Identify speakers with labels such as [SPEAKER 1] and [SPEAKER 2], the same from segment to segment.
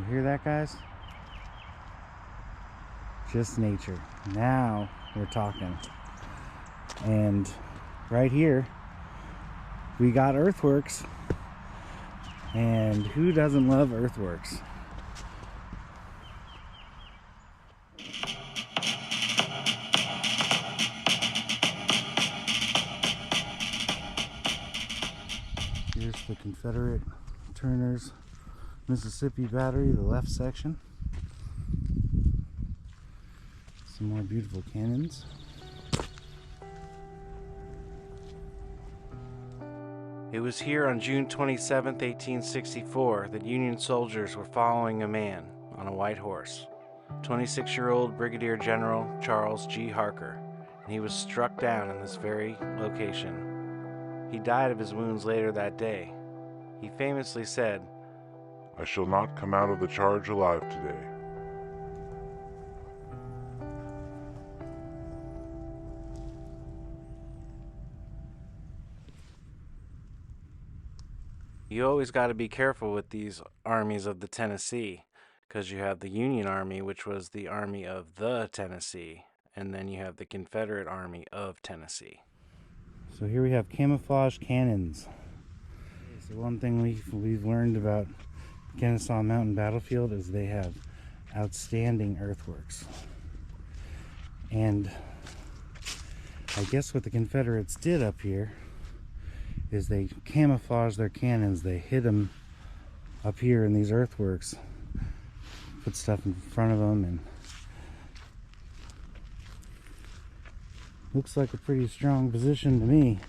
[SPEAKER 1] hear that, guys? Just nature. Now we're talking. And right here we got earthworks, and who doesn't love earthworks? Here's the Confederate Turner's Mississippi Battery, the left section. Some more beautiful cannons. It was here on June 27, 1864, that Union soldiers were following a man on a white horse, 26-year-old Brigadier General Charles G. Harker, and he was struck down in this very location. He died of his wounds later that day. He famously said,
[SPEAKER 2] "I shall not come out of the charge alive today."
[SPEAKER 1] You always got to be careful with these armies of the Tennessee, because you have the Union Army, which was the Army of the Tennessee, and then you have the Confederate Army of Tennessee. So here we have camouflage cannons. So one thing we've learned about Kennesaw Mountain battlefield is they have outstanding earthworks. And I guess what the Confederates did up here is they camouflaged their cannons. They hid them up here in these earthworks, put stuff in front of them, and looks like a pretty strong position to me.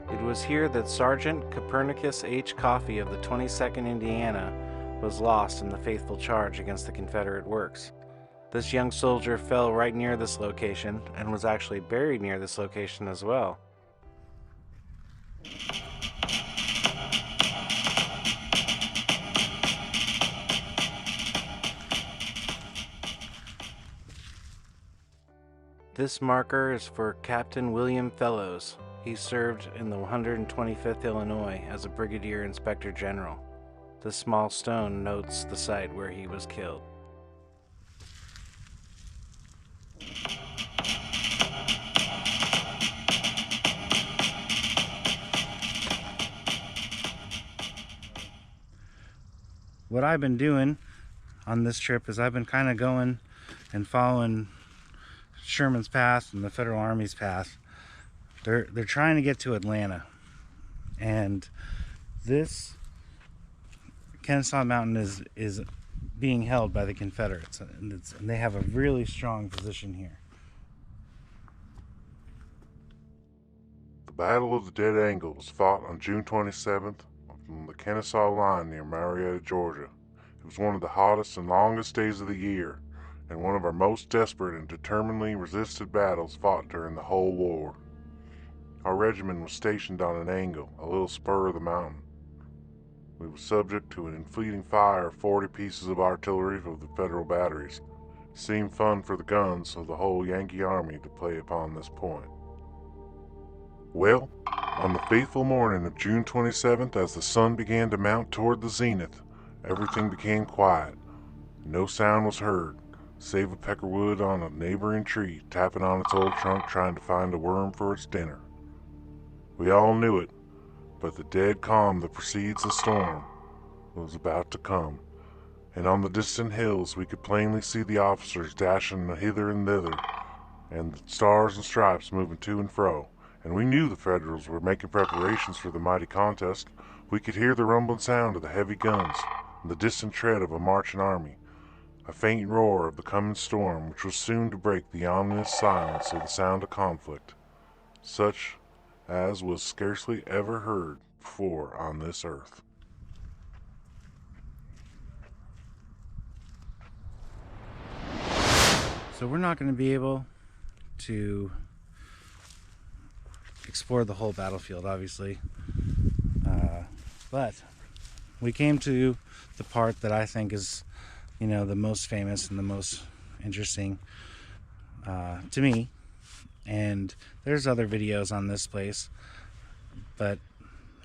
[SPEAKER 1] It was here that Sergeant Copernicus H. Coffee of the 22nd Indiana was lost in the faithful charge against the Confederate works. This young soldier fell right near this location and was actually buried near this location as well. This marker is for Captain William Fellows. He served in the 125th Illinois as a Brigadier Inspector General. This small stone notes the site where he was killed. What I've been doing on this trip is I've been kind of going and following Sherman's path and the Federal Army's path. They're trying to get to Atlanta, and this Kennesaw Mountain is being held by the Confederates, and they have a really strong position here.
[SPEAKER 2] The Battle of the Dead Angle was fought on June 27th on the Kennesaw line near Marietta, Georgia. It was one of the hottest and longest days of the year, and one of our most desperate and determinedly resisted battles fought during the whole war. Our regiment was stationed on an angle, a little spur of the mountain. We were subject to an fleeting fire of 40 pieces of artillery of the Federal batteries. It seemed fun for the guns of the whole Yankee Army to play upon this point. Well, on the fateful morning of June 27th, as the sun began to mount toward the zenith, everything became quiet. No sound was heard, save a peckerwood on a neighboring tree tapping on its old trunk trying to find a worm for its dinner. We all knew it, but the dead calm that precedes a storm was about to come, and on the distant hills we could plainly see the officers dashing hither and thither, and the stars and stripes moving to and fro, and we knew the Federals were making preparations for the mighty contest. We could hear the rumbling sound of the heavy guns, and the distant tread of a marching army, a faint roar of the coming storm which was soon to break the ominous silence of the sound of conflict, such as was scarcely ever heard before on this earth.
[SPEAKER 1] So we're not going to be able to explore the whole battlefield, obviously, but we came to the part that I think is the most famous and the most interesting to me. And there's other videos on this place, but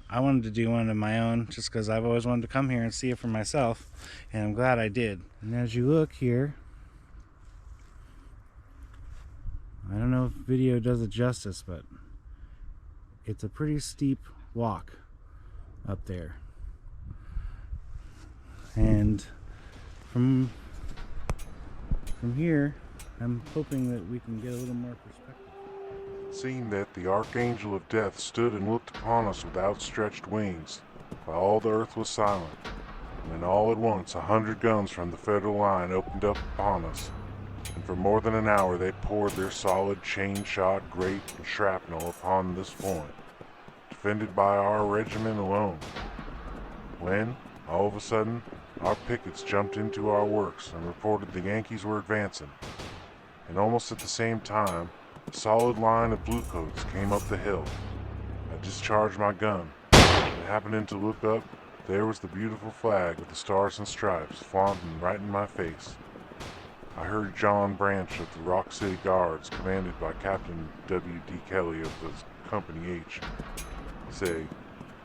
[SPEAKER 1] I wanted to do one of my own just because I've always wanted to come here and see it for myself, and I'm glad I did. And as you look here, I don't know if video does it justice, but it's a pretty steep walk up there. And from here, I'm hoping that we can get a little more perspective.
[SPEAKER 2] It seemed that the Archangel of Death stood and looked upon us with outstretched wings, while all the earth was silent. And then all at once 100 guns from the Federal line opened up upon us, and for more than an hour they poured their solid chain-shot, grape, and shrapnel upon this point, defended by our regiment alone. When, all of a sudden, our pickets jumped into our works and reported the Yankees were advancing, and almost at the same time, a solid line of bluecoats came up the hill. I discharged my gun, and happening to look up, there was the beautiful flag with the stars and stripes flaunting right in my face. I heard John Branch of the Rock City Guards, commanded by Captain W.D. Kelly of the Company H, say,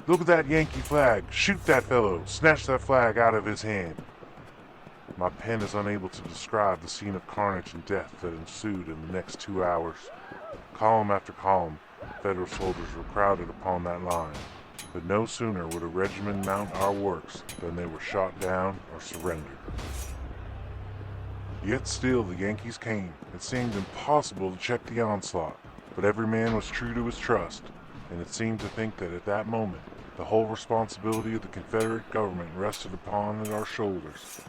[SPEAKER 2] "Look at that Yankee flag! Shoot that fellow! Snatch that flag out of his hand!" My pen is unable to describe the scene of carnage and death that ensued in the next 2 hours. Column after column, Federal soldiers were crowded upon that line, but no sooner would a regiment mount our works than they were shot down or surrendered. Yet still the Yankees came. It seemed impossible to check the onslaught, but every man was true to his trust, and it seemed to think that at that moment the whole responsibility of the Confederate government rested upon our shoulders.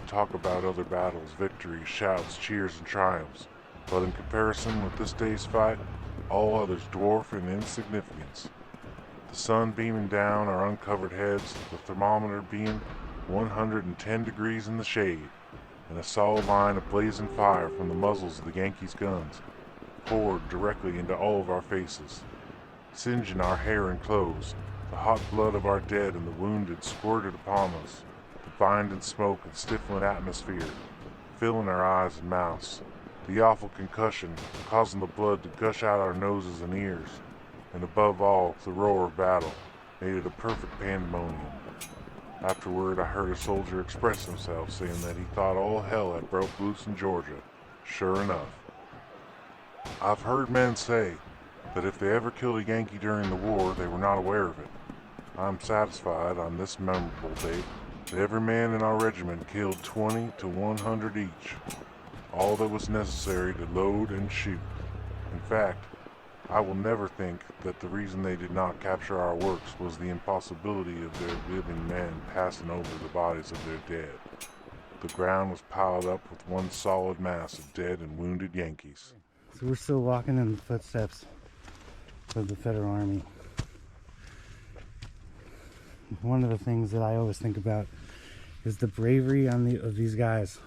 [SPEAKER 2] Talk about other battles, victories, shouts, cheers, and triumphs, but in comparison with this day's fight, all others dwarf in insignificance. The sun beaming down our uncovered heads, the thermometer being 110 degrees in the shade, and a solid line of blazing fire from the muzzles of the Yankees' guns poured directly into all of our faces, singeing our hair and clothes. The hot blood of our dead and the wounded squirted upon us, defined in smoke and stifling atmosphere, filling our eyes and mouths. The awful concussion causing the blood to gush out our noses and ears, and above all, the roar of battle made it a perfect pandemonium. Afterward, I heard a soldier express himself, saying that he thought all hell had broke loose in Georgia. Sure enough. I've heard men say that if they ever killed a Yankee during the war, they were not aware of it. I'm satisfied on this memorable date that every man in our regiment killed 20 to 100 each, all that was necessary to load and shoot. In fact, I will never think that the reason they did not capture our works was the impossibility of their living men passing over the bodies of their dead. The ground was piled up with one solid mass of dead and wounded Yankees.
[SPEAKER 1] So we're still walking in the footsteps of the Federal Army. One of the things that I always think about is the bravery of these guys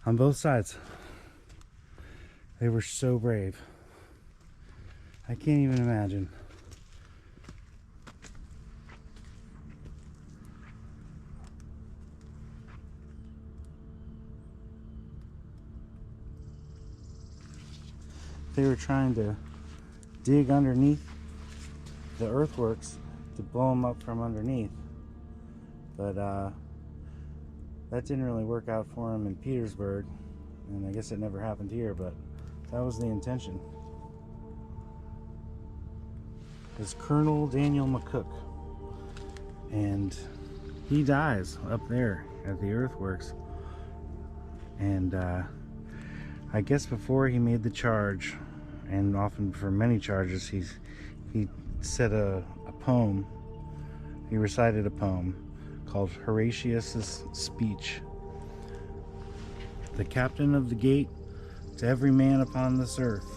[SPEAKER 1] on both sides. They were so brave. I can't even imagine. They were trying to dig underneath the earthworks to blow them up from underneath, but that didn't really work out for them in Petersburg, and I guess it never happened here, but that was the intention. Is Colonel Daniel McCook, and he dies up there at the earthworks, and I guess before he made the charge, and often for many charges, he said a poem. He recited a poem called Horatius's Speech. The captain of the gate, to every man upon this earth,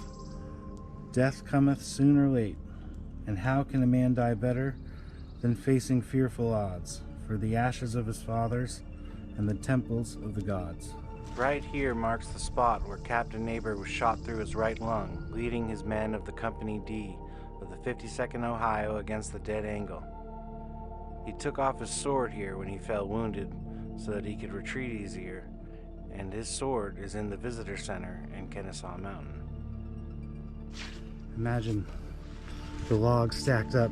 [SPEAKER 1] death cometh soon or late, and how can a man die better than facing fearful odds for the ashes of his fathers and the temples of the gods? Right here marks the spot where Captain Neighbor was shot through his right lung, leading his men of the Company D of the 52nd Ohio against the Dead Angle. He took off his sword here when he fell wounded so that he could retreat easier, and his sword is in the visitor center in Kennesaw Mountain.
[SPEAKER 3] Imagine the logs stacked up,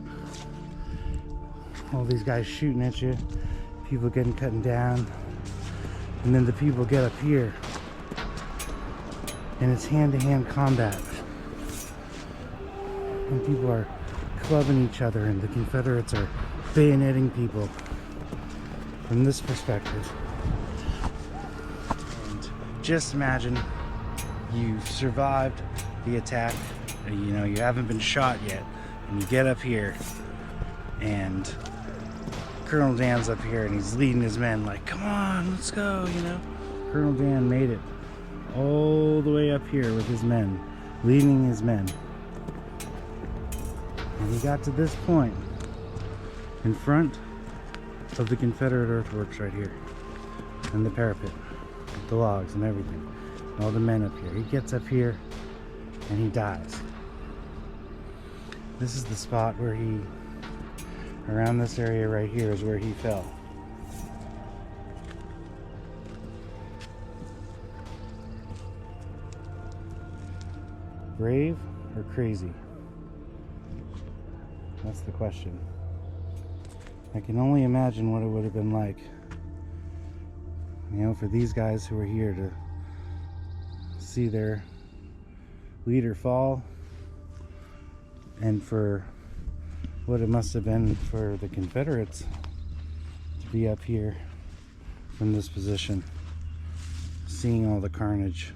[SPEAKER 3] all these guys shooting at you, people getting cut down, and then the people get up here, and it's hand-to-hand combat, and people are clubbing each other, and the Confederates are bayoneting people from this perspective. And just imagine you survived the attack, you haven't been shot yet, and you get up here, and Colonel Dan's up here, and he's leading his men like, come on, let's go, Colonel Dan made it all the way up here with his men, leading his men. And he got to this point in front of the Confederate earthworks right here, and the parapet, the logs and everything, all the men up here. He gets up here and he dies. This is the spot where around this area right here is where he fell. Brave or crazy? That's the question. I can only imagine what it would have been like, for these guys who were here to see their leader fall, and for what it must have been for the Confederates to be up here from this position, seeing all the carnage.